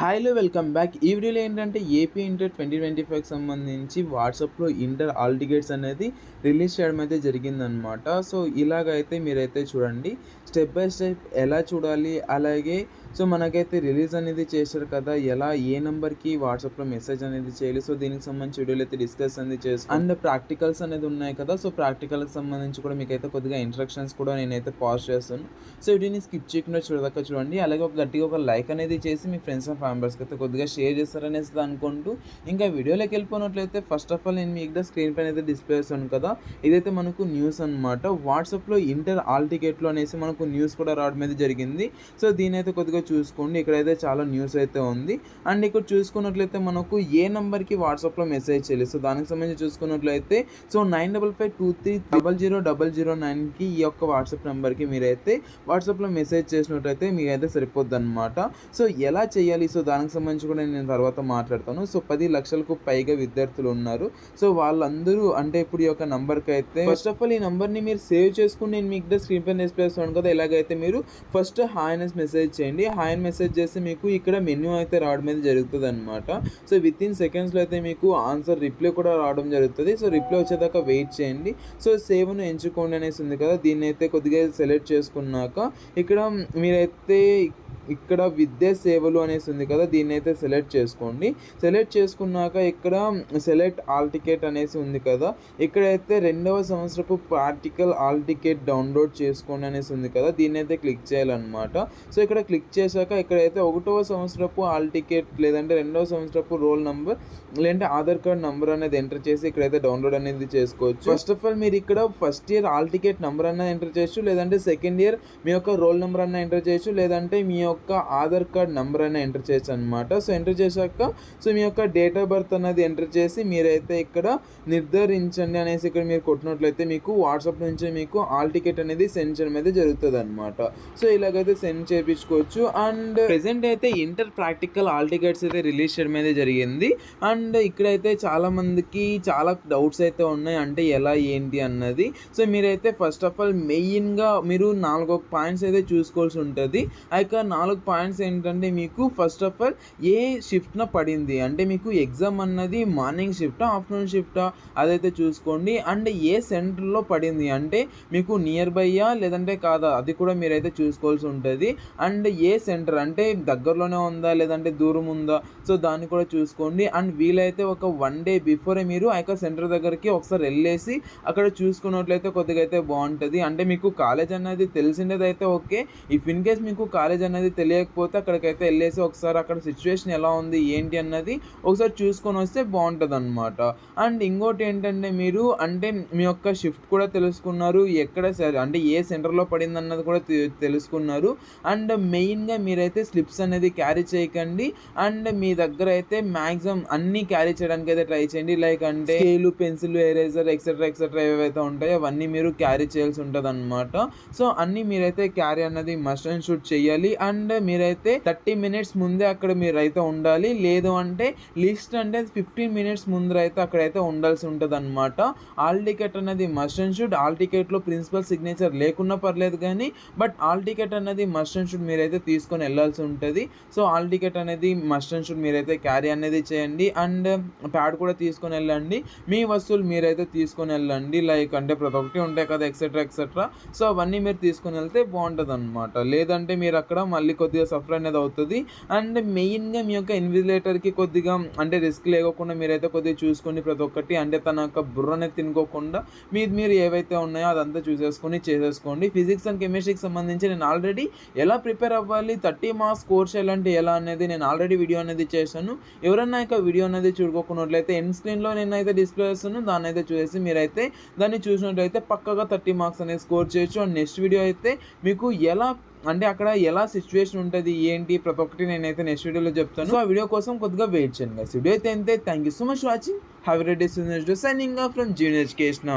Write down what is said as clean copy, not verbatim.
హాయ్లో welcome back. ఈ వీడియోలో ఏంటంటే ఏపీ ఇంటర్ 2025కి సంబంధించి వాట్సాప్లో ఇంటర్ హాల్ టికెట్స్ అనేది రిలీజ్ చేయడం అయితే జరిగిందనమాట. సో ఇలాగైతే మీరైతే చూడండి, స్టెప్ బై స్టెప్ ఎలా చూడాలి, అలాగే సో మనకైతే రిలీజ్ అనేది చేశారు కదా, ఎలా ఏ నెంబర్కి వాట్సాప్లో మెసేజ్ అనేది చేయాలి. సో దీనికి సంబంధించి వీడియోలో అయితే డిస్కస్ అనేది చేస్తాను. అండ్ ప్రాక్టికల్స్ అనేది ఉన్నాయి కదా, సో ప్రాక్టికల్కి సంబంధించి కూడా మీకైతే కొద్దిగా ఇన్స్ట్రక్షన్స్ కూడా నేనైతే పాస్ చేస్తాను. సో వీడియోని స్కిప్ చేయకుండా చూడదాకా చూడండి. అలాగే గట్టిగా ఒక లైక్ అనేది చేసి మీ ఫ్రెండ్స్ అండ్ మెంబర్స్కి అయితే కొద్దిగా షేర్ చేస్తారనేసి అనుకుంటూ ఇంకా వీడియోలోకి వెళ్ళిపోయినట్లయితే ఫస్ట్ ఆఫ్ ఆల్ నేను మీకు స్క్రీన్ పైన అయితే డిస్ప్లే చేస్తాను కదా, ఇదైతే మనకు న్యూస్ అనమాట. వాట్సాప్లో ఇంటర్ హాల్ టికెట్లు అనేసి మనకు న్యూస్ కూడా రావడం అయితే జరిగింది. సో దీని అయితే కొద్దిగా చూసుకోండి, ఇక్కడైతే చాలా న్యూస్ అయితే ఉంది. అండ్ ఇక్కడ చూసుకున్నట్లయితే మనకు ఏ నెంబర్కి వాట్సాప్లో మెసేజ్ చేయాలి, సో దానికి సంబంధించి చూసుకున్నట్లయితే సో 9552300009కి ఈ యొక్క వాట్సాప్ నెంబర్కి మీరైతే వాట్సాప్లో మెసేజ్ చేసినట్లయితే మీకైతే సరిపోద్ది అనమాట. సో ఎలా చేయాలి, సో దానికి సంబంధించి కూడా నేను తర్వాత మాట్లాడతాను. సో 10 లక్షలకు పైగా విద్యార్థులు ఉన్నారు. సో వాళ్ళందరూ అంటే ఇప్పుడు ఈ యొక్క నెంబర్కి అయితే ఫస్ట్ ఆఫ్ ఆల్ ఈ నెంబర్ని మీరు సేవ్ చేసుకుని నేను మీకు స్క్రీన్ పైన డిస్ప్లే చేస్తాను కదా, ఎలాగైతే మీరు ఫస్ట్ హాయ్ అనేసి మెసేజ్ చేయండి. హాయ్ అని మెసేజ్ చేస్తే మీకు ఇక్కడ మెన్యూ అయితే రావడం అయితే జరుగుతుంది అనమాట. సో విత్ ఇన్ సెకండ్స్లో అయితే మీకు ఆన్సర్ రిప్లై కూడా రావడం జరుగుతుంది. సో రిప్లై వచ్చేదాకా వెయిట్ చేయండి. సో సేవ్ను ఎంచుకోండి అనేసి ఉంది కదా, దీన్ని అయితే కొద్దిగా సెలెక్ట్ చేసుకున్నాక ఇక్కడ మీరైతే ఇక్కడ విద్యా సేవలు అనేసి ఉంది కదా, దీన్ని అయితే సెలెక్ట్ చేసుకోండి. సెలెక్ట్ చేసుకున్నాక ఇక్కడ సెలెక్ట్ హాల్ టికెట్ అనేసి ఉంది కదా, ఇక్కడైతే 2వ సంవత్సరపు ప్రాక్టికల్ హాల్ టికెట్ డౌన్లోడ్ చేసుకోండి అనేసి ఉంది కదా, దీన్ని అయితే క్లిక్ చేయాలన్నమాట. సో ఇక్కడ క్లిక్ చేశాక ఇక్కడైతే 1వ సంవత్సరపు హాల్ టికెట్ లేదంటే 2వ సంవత్సరపు రోల్ నెంబర్ లేదంటే ఆధార్ కార్డ్ నెంబర్ అనేది ఎంటర్ చేసి ఇక్కడైతే డౌన్లోడ్ అనేది చేసుకోవచ్చు. ఫస్ట్ ఆఫ్ ఆల్ మీరు ఇక్కడ first year hall ticket number అన్న ఎంటర్ చేయొచ్చు, లేదంటే సెకండ్ ఇయర్ మీ యొక్క రోల్ నెంబర్ అన్న ఎంటర్ చేయొచ్చు, లేదంటే మీ యొక్క ఆధార్ కార్డ్ నెంబర్ అయినా ఎంటర్ చేయొచ్చు అనమాట. సో ఎంటర్ చేశాక సో మీ యొక్క డేట్ ఆఫ్ బర్త్ అనేది ఎంటర్ చేసి మీరైతే ఇక్కడ నిర్ధారించండి అనేసి ఇక్కడ మీరు కొట్టినట్లయితే మీకు వాట్సాప్ నుంచి మీకు హాల్ టికెట్ అనేది సెండ్ చేయడం అయితే జరుగుతుంది అనమాట. సో ఇలాగైతే సెండ్ చేయించుకోవచ్చు. అండ్ ప్రెసెంట్ అయితే ఇంటర్ ప్రాక్టికల్ హాల్ టికెట్స్ అయితే రిలీజ్ చేయడం అయితే జరిగింది. అండ్ ఇక్కడైతే చాలా మందికి చాలా డౌట్స్ అయితే ఉన్నాయి, అంటే ఎలా ఏంటి అన్నది. సో మీరైతే ఫస్ట్ ఆఫ్ ఆల్ మెయిన్గా మీరు 4 పాయింట్స్ అయితే చూసుకోవాల్సి ఉంటుంది. అయితే 4 పాయింట్స్ ఏంటంటే మీకు ఫస్ట్ ఆఫ్ ఆల్ ఏ షిఫ్ట్న పడింది, అంటే మీకు ఎగ్జామ్ అన్నది మార్నింగ్ షిఫ్టా ఆఫ్టర్నూన్ షిఫ్టా అదైతే చూసుకోండి. అండ్ ఏ సెంటర్లో పడింది, అంటే మీకు నియర్ బైయా లేదంటే కాదా అది కూడా మీరైతే చూసుకోవాల్సి ఉంటుంది. అండ్ ఏ సెంటర్ అంటే దగ్గరలోనే ఉందా లేదంటే దూరం ఉందా, సో దాన్ని కూడా చూసుకోండి. అండ్ వీలైతే ఒక 1 డే బిఫోరే మీరు ఆ యొక్క సెంటర్ దగ్గరికి ఒకసారి వెళ్ళేసి అక్కడ చూసుకున్నట్లయితే కొద్దిగా అయితే బాగుంటుంది. అంటే మీకు కాలేజ్ అనేది తెలిసిండేది అయితే ఓకే, ఇఫ్ ఇన్ కేస్ మీకు కాలేజ్ అనేది తెలియకపోతే అక్కడికైతే వెళ్ళేసి ఒకసారి అక్కడ సిచ్యువేషన్ ఎలా ఉంది ఏంటి అన్నది ఒకసారి చూసుకొని వస్తే బాగుంటుంది అనమాట. అండ్ ఇంకోటి ఏంటంటే మీరు అంటే మీ యొక్క షిఫ్ట్ కూడా తెలుసుకున్నారు, ఎక్కడ అంటే ఏ సెంటర్లో పడింది అన్నది కూడా తెలుసుకున్నారు. అండ్ మెయిన్గా మీరైతే స్లిప్స్ అనేది క్యారీ చేయకండి. అండ్ మీ దగ్గర అయితే మ్యాక్సిమం అన్నీ క్యారీ చేయడానికి అయితే ట్రై చేయండి. లైక్ అంటే స్కేలు, పెన్సిల్, ఎరేజర్ ఎక్సెట్రా ఏవైతే ఉంటాయో అవన్నీ మీరు క్యారీ చేయాల్సి ఉంటుంది అనమాట. సో అన్నీ మీరైతే క్యారీ అన్నది మస్ట్ అండ్ షుడ్ చేయాలి. అండ్ మీరైతే 30 మినిట్స్ ముందే అక్కడ మీరైతే ఉండాలి, లేదు అంటే లిస్ట్ అంటే 15 మినిట్స్ ముందర అయితే అక్కడైతే ఉండాల్సి ఉంటుంది అనమాట. హాల్ టికెట్ అనేది మస్ట్ అండ్ షుడ్. హాల్ టికెట్లో ప్రిన్సిపల్ సిగ్నేచర్ లేకున్నా పర్లేదు కానీ బట్ హాల్ టికెట్ అనేది మస్ట్ అండ్ షుడ్ మీరైతే తీసుకొని వెళ్ళాల్సి ఉంటుంది. సో హాల్ టికెట్ అనేది మస్ట్ అండ్ షుడ్ మీరైతే క్యారీ అనేది చేయండి. అండ్ ప్యాడ్ కూడా తీసుకొని వెళ్ళండి. మీ వస్తువులు మీరైతే తీసుకొని వెళ్ళండి, లైక్ అంటే ప్రతి ఒక్కటి ఉంటాయి కదా ఎక్సెట్రా. సో అవన్నీ మీరు తీసుకొని వెళ్తే బాగుంటుంది అనమాట. లేదంటే మీరు అక్కడ మళ్ళీ కొద్దిగా సఫర్ అనేది అవుతుంది. అండ్ మెయిన్గా మీ యొక్క ఇన్విజిలేటర్కి కొద్దిగా అంటే రిస్క్ లేకుండా మీరైతే కొద్దిగా చూసుకొని ప్రతి ఒక్కటి అంటే తన యొక్క బుర్రనే తినుకోకుండా మీరు ఏవైతే ఉన్నాయో అదంతా చేసేసుకోండి. ఫిజిక్స్ అండ్ కెమిస్ట్రీకి సంబంధించి నేను ఆల్రెడీ ఎలా ప్రిపేర్ అవ్వాలి, 30 మార్క్స్ కోర్స్ చేయాలంటే ఎలా అనేది నేను ఆల్రెడీ వీడియో అనేది చేశాను. ఎవరన్నా ఇక వీడియో అనేది చూడుకోకున్నట్లయితే ఎండ్ స్క్రీన్లో నేనైతే డిస్ప్లే చేస్తాను, దాన్ని అయితే చూసేసి మీరైతే దాన్ని చూసినట్లయితే పక్కగా 30 మార్క్స్ అనేది స్కోర్ చేయొచ్చు. అండ్ నెక్స్ట్ వీడియో అయితే మీకు ఎలా అంటే అక్కడ ఎలా సిచ్యువేషన్ ఉంటుంది ఏంటి ప్రతి ఒక్కటి నేనైతే నెక్స్ట్ వీడియోలో చెప్తాను. సో ఆ వీడియో కోసం కొద్దిగా వెయిట్ చేయండి. వీడియో అయితే అంతే. Thank you so much watching. Have a great day. Signing off from Jeevan education.